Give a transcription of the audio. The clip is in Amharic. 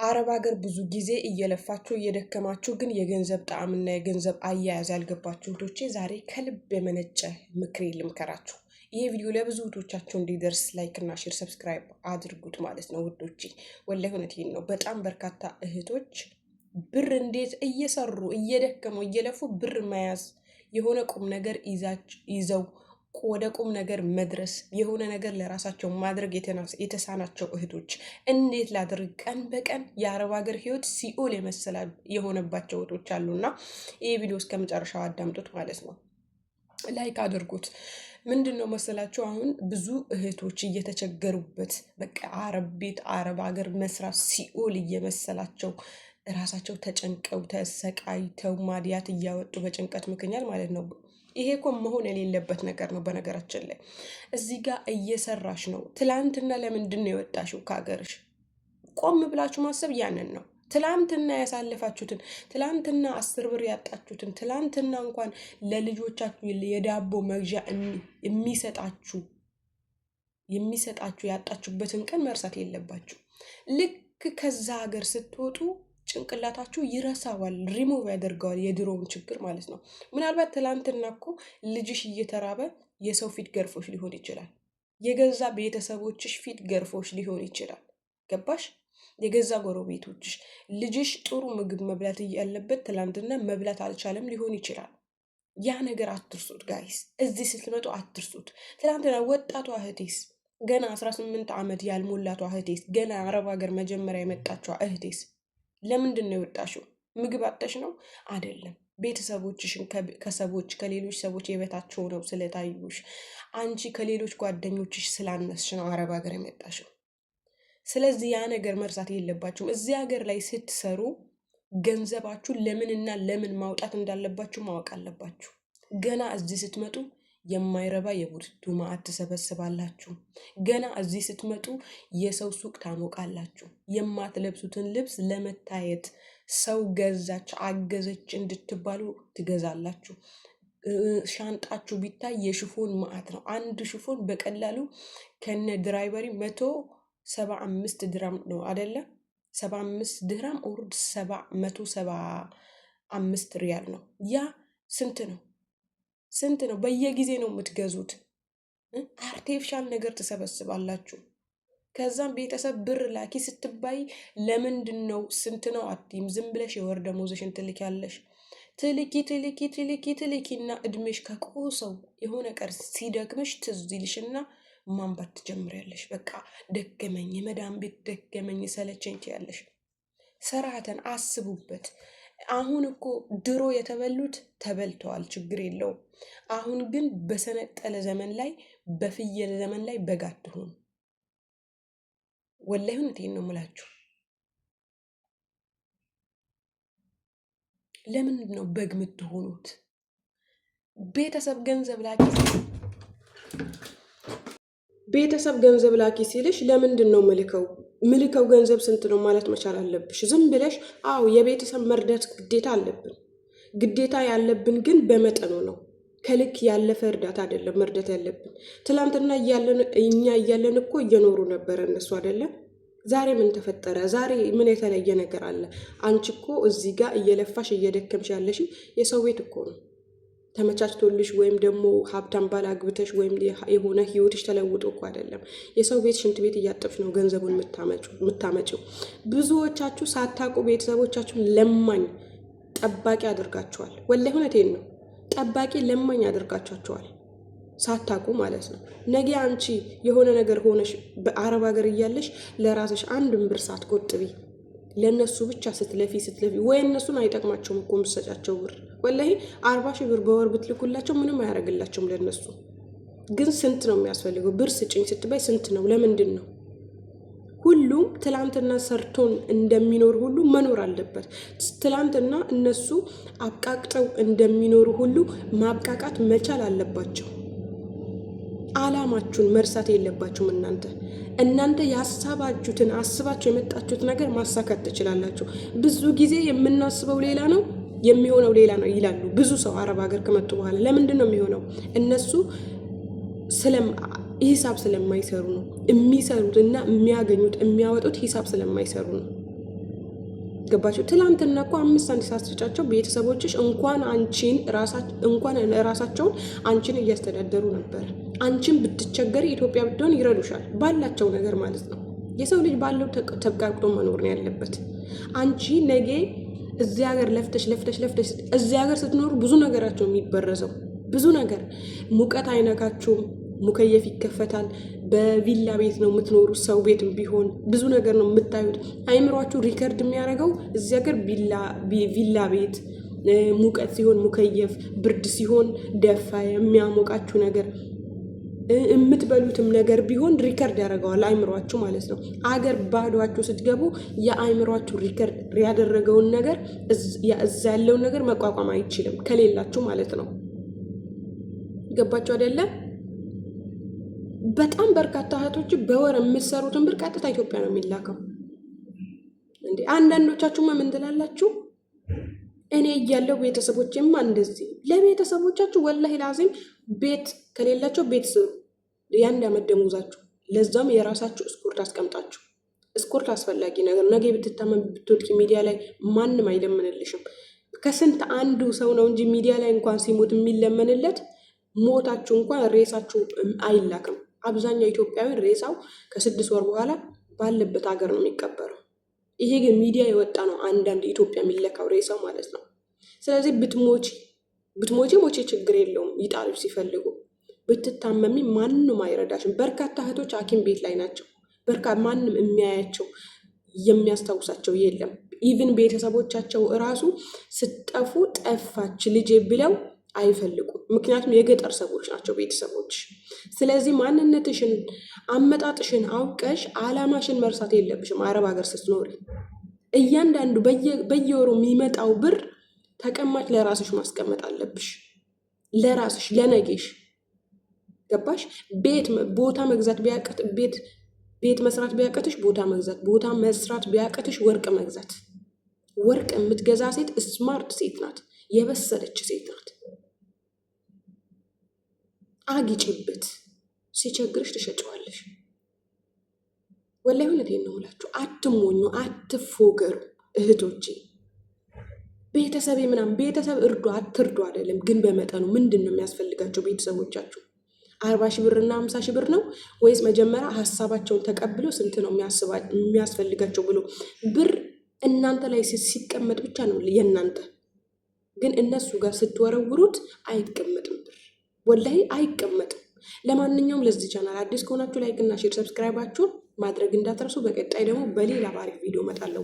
አረብ ሀገር ብዙ ጊዜ እየለፋችሁ እየደከማችሁ ግን የገንዘብ ጣዕምና የገንዘብ አያያዝ ያልገባችሁ እህቶቼ ዛሬ ከልብ የመነጨ ምክሬ ልምከራችሁ። ይሄ ቪዲዮ ለብዙ እህቶቻችሁ እንዲደርስ ላይክ እና ሼር ሰብስክራይብ አድርጉት ማለት ነው ውዶቼ። ወላሂ እውነቴን ነው። በጣም በርካታ እህቶች ብር እንዴት እየሰሩ እየደከሙ እየለፉ ብር መያዝ የሆነ ቁም ነገር ይዘው ወደ ቁም ነገር መድረስ የሆነ ነገር ለራሳቸው ማድረግ የተሳናቸው እህቶች እንዴት ላድርግ ቀን በቀን የአረብ ሀገር ህይወት ሲኦል የመሰለ የሆነባቸው እህቶች አሉና ይሄ ቪዲዮ እስከ መጨረሻው አዳምጡት ማለት ነው። ላይክ አድርጉት። ምንድነው መሰላችሁ አሁን ብዙ እህቶች እየተቸገሩበት በቃ አረብ ቤት አረብ ሀገር መስራት ሲኦል እየመሰላቸው ራሳቸው ተጨንቀው ተሰቃይተው ማዲያት እያወጡ በጭንቀት ምክንያት ማለት ነው። ይሄ እኮ መሆን የሌለበት ነገር ነው። በነገራችን ላይ እዚህ ጋር እየሰራሽ ነው። ትላንትና ለምንድን ነው የወጣሽው ከሀገርሽ? ቆም ብላችሁ ማሰብ ያንን ነው። ትላንትና ያሳለፋችሁትን፣ ትላንትና 10 ብር ያጣችሁትን፣ ትላንትና እንኳን ለልጆቻችሁ የዳቦ መግዣ የሚሰጣችሁ ያጣችሁበትን ቀን መርሳት የለባችሁ። ልክ ከዛ ሀገር ስትወጡ ጭንቅላታችሁ ይረሳዋል፣ ሪሙቭ ያደርገዋል የድሮውን ችግር ማለት ነው። ምናልባት ትላንትና እኮ ልጅሽ እየተራበ የሰው ፊት ገርፎሽ ሊሆን ይችላል። የገዛ ቤተሰቦችሽ ፊት ገርፎሽ ሊሆን ይችላል። ገባሽ? የገዛ ጎረቤቶችሽ ልጅሽ ጥሩ ምግብ መብላት እያለበት ትላንትና መብላት አልቻለም ሊሆን ይችላል። ያ ነገር አትርሱት ጋይስ። እዚህ ስትመጡ አትርሱት። ትላንትና ወጣቷ እህቴስ ገና 18 ዓመት ያልሞላቷ እህቴስ ገና አረብ ሀገር መጀመሪያ የመጣችዋ እህቴስ ለምንድን ነው የወጣሽው? ምግብ አጥተሽ ነው አይደለም። ቤተሰቦችሽን ከሌሎች ሰዎች የበታች ሆነው ስለታዩሽ፣ አንቺ ከሌሎች ጓደኞችሽ ስላነስሽ ነው አረብ ሀገር የመጣሽው። ስለዚህ ያ ነገር መርሳት የለባችሁም። እዚህ ሀገር ላይ ስትሰሩ ገንዘባችሁ ለምንና ለምን ማውጣት እንዳለባችሁ ማወቅ አለባችሁ። ገና እዚህ ስትመጡ የማይረባ የቡድቱ ማዕት ትሰበስባላችሁ። ገና እዚህ ስትመጡ የሰው ሱቅ ታሞቃላችሁ። የማትለብሱትን ልብስ ለመታየት ሰው ገዛች አገዘች እንድትባሉ ትገዛላችሁ። ሻንጣችሁ ቢታይ የሽፎን ማዕት ነው። አንድ ሽፎን በቀላሉ ከነ ድራይቨሪ 175 ድራም ነው አይደለ? 75 ድራም ኦርድ 175 ሪያል ነው። ያ ስንት ነው? በየጊዜ ነው የምትገዙት። አርቲፊሻል ነገር ትሰበስባላችሁ። ከዛም ቤተሰብ ብር ላኪ ስትባይ ለምንድን ነው ስንት ነው አትይም። ዝም ብለሽ የወር ደመወዝሽን ትልኪያለሽ። ትልኪና እድሜሽ ከቆሰው የሆነ ቀር ሲደክምሽ ትዝ ይልሽና ማንባት ትጀምሪያለሽ። በቃ ደገመኝ፣ የመዳን ቤት ደገመኝ፣ ሰለቸኝ ትያለሽ። ሰራተን አስቡበት። አሁን እኮ ድሮ የተበሉት ተበልተዋል፣ ችግር የለውም። አሁን ግን በሰነጠለ ዘመን ላይ በፍየል ዘመን ላይ በግ አትሁኑ። ወላሂ እውነቴን ነው የምላችሁ። ለምንድን ነው በግ የምትሆኑት? ቤተሰብ ገንዘብ ላኪ ሲልሽ ለምንድን ነው ምልከው ገንዘብ ስንት ነው ማለት መቻል አለብሽ። ዝም ብለሽ አዎ የቤተሰብ መርዳት ግዴታ አለብን። ግዴታ ያለብን ግን በመጠኑ ነው። ከልክ ያለፈ እርዳታ አይደለም መርዳት ያለብን። ትላንትና እኛ እያለን እኮ እየኖሩ ነበር እነሱ አይደለም። ዛሬ ምን ተፈጠረ? ዛሬ ምን የተለየ ነገር አለ? አንቺ እኮ እዚህ ጋር እየለፋሽ እየደከምሽ ያለሽ የሰው ቤት እኮ ነው ተመቻችቶልሽ፣ ወይም ደግሞ ሀብታም ባል አግብተሽ ወይም የሆነ ህይወትሽ ተለውጦ እኮ አይደለም። የሰው ቤት ሽንት ቤት እያጠብሽ ነው ገንዘቡን የምታመጪው። ብዙዎቻችሁ ሳታውቁ ቤተሰቦቻችሁን ለማኝ ጠባቂ አድርጋችኋል። ወላሂ እውነቴን ነው። ጠባቂ ለማኝ አድርጋችኋል ሳታውቁ ማለት ነው። ነገ አንቺ የሆነ ነገር ሆነሽ በአረብ ሀገር እያለሽ ለራስሽ አንድም ብር ሳትቆጥቢ ለነሱ ብቻ ስትለፊ ወይ እነሱን አይጠቅማቸውም እኮ የምትሰጫቸው ብር። ወላሂ 40 ሺህ ብር በወር ብትልኩላቸው ምንም አያደርግላቸውም ለነሱ። ግን ስንት ነው የሚያስፈልገው? ብር ስጭኝ ስትባይ ስንት ነው? ለምንድን ነው? ሁሉም ትላንትና ሰርቶን እንደሚኖር ሁሉ መኖር አለበት። ትላንትና እነሱ አብቃቅጠው እንደሚኖሩ ሁሉ ማብቃቃት መቻል አለባቸው። አላማችሁን መርሳት የለባችሁም። እናንተ ያሳባችሁትን አስባችሁ የመጣችሁት ነገር ማሳካት ትችላላችሁ። ብዙ ጊዜ የምናስበው ሌላ ነው የሚሆነው ሌላ ነው ይላሉ ብዙ ሰው አረብ ሀገር ከመጡ በኋላ። ለምንድን ነው የሚሆነው? እነሱ ሂሳብ ስለማይሰሩ ነው። የሚሰሩት እና የሚያገኙት የሚያወጡት ሂሳብ ስለማይሰሩ ነው። ገባችሁ? ትላንትና እኮ 5 ሳንቲም ሳትሰጫቸው ቤተሰቦችሽ እንኳን ራሳቸውን አንቺን እያስተዳደሩ ነበር። አንቺን ብትቸገሪ ኢትዮጵያ ብትሆን ይረዱሻል፣ ባላቸው ነገር ማለት ነው። የሰው ልጅ ባለው ተብቃቅቶ መኖር ነው ያለበት። አንቺ ነገ እዚህ ሀገር ለፍተሽ እዚህ ሀገር ስትኖሩ ብዙ ነገራቸው የሚበረዘው ብዙ ነገር፣ ሙቀት አይነካችሁም፣ ሙከየፍ ይከፈታል። በቪላ ቤት ነው የምትኖሩት። ሰው ቤትም ቢሆን ብዙ ነገር ነው የምታዩት። አይምሯችሁ ሪከርድ የሚያደርገው እዚህ ሀገር ቪላ ቤት፣ ሙቀት ሲሆን ሙከየፍ፣ ብርድ ሲሆን ደፋ የሚያሞቃችሁ ነገር፣ የምትበሉትም ነገር ቢሆን ሪከርድ ያደርገዋል አይምሯችሁ ማለት ነው። አገር ባዷችሁ ስትገቡ የአይምሯችሁ ሪከርድ ያደረገውን ነገር እዛ ያለውን ነገር መቋቋም አይችልም ከሌላችሁ ማለት ነው። ገባችሁ አይደለም? በጣም በርካታ እህቶች በወር የምትሰሩትን ብር ቀጥታ ኢትዮጵያ ነው የሚላከው። እንዴ አንዳንዶቻችሁማ ምን ትላላችሁ? እኔ እያለው ቤተሰቦቼማ እንደዚህ። ለቤተሰቦቻችሁ ወላሂ ላዚም ቤት ከሌላቸው ቤት ስሩ፣ የአንድ ዓመት ደሞዛችሁ፣ ለዛም የራሳችሁ እስኮርት አስቀምጣችሁ። እስኮርት አስፈላጊ ነገር፣ ነገ ብትታመም ብትወድቂ ሚዲያ ላይ ማንም አይለምንልሽም። ከስንት አንዱ ሰው ነው እንጂ ሚዲያ ላይ እንኳን ሲሞት የሚለመንለት፣ ሞታችሁ እንኳን ሬሳችሁ አይላክም። አብዛኛው ኢትዮጵያዊ ሬሳው ከ6 ወር በኋላ ባለበት ሀገር ነው የሚቀበረው። ይሄ ግን ሚዲያ የወጣ ነው። አንዳንድ ኢትዮጵያ የሚለካው ሬሳው ማለት ነው። ስለዚህ ብትሞቺ ችግር የለውም፣ ይጣሉሽ ሲፈልጉ። ብትታመሚ ማንም አይረዳሽም። በርካታ እህቶች ሐኪም ቤት ላይ ናቸው። ማንም የሚያያቸው የሚያስታውሳቸው የለም። ኢቭን ቤተሰቦቻቸው እራሱ ስጠፉ ጠፋች ልጄ ብለው አይፈልጉም። ምክንያቱም የገጠር ሰዎች ናቸው ቤተሰቦች። ስለዚህ ማንነትሽን አመጣጥሽን አውቀሽ አላማሽን መርሳት የለብሽም። አረብ ሀገር ስትኖሪ እያንዳንዱ በየወሩ የሚመጣው ብር ተቀማጭ ለራስሽ ማስቀመጥ አለብሽ። ለራስሽ ለነጌሽ። ገባሽ? ቦታ መግዛት ቢያቅት ቤት መስራት ቢያቅትሽ ቦታ መግዛት፣ ቦታ መስራት ቢያቅትሽ ወርቅ መግዛት። ወርቅ የምትገዛ ሴት ስማርት ሴት ናት፣ የበሰለች ሴት ናት። አግጪበት፣ ሲቸግርሽ ትሸጨዋለሽ። ወላሂ እውነቴን ነው የምላችሁ። አትሞኙ፣ አትፎገሩ እህቶቼ። ቤተሰብ እርዱ አትርዱ አይደለም፣ ግን በመጠኑ። ምንድን ነው የሚያስፈልጋቸው ቤተሰቦቻችሁ? 40 ሺህ ብር እና 50 ሺህ ብር ነው ወይስ መጀመሪያ ሀሳባቸውን ተቀብለው ስንት ነው የሚያስፈልጋቸው ብሎ ብር እናንተ ላይ ሲቀመጥ ብቻ ነው የእናንተ። ግን እነሱ ጋር ስትወረውሩት አይቀመጥም ብር፣ ወላሂ አይቀመጥም። ለማንኛውም ለዚህ ቻናል አዲስ ከሆናችሁ ላይክ እና ሼር ሰብስክራይባችሁን ማድረግ እንዳትረሱ። በቀጣይ ደግሞ በሌላ ባሪክ ቪዲዮ እመጣለሁ።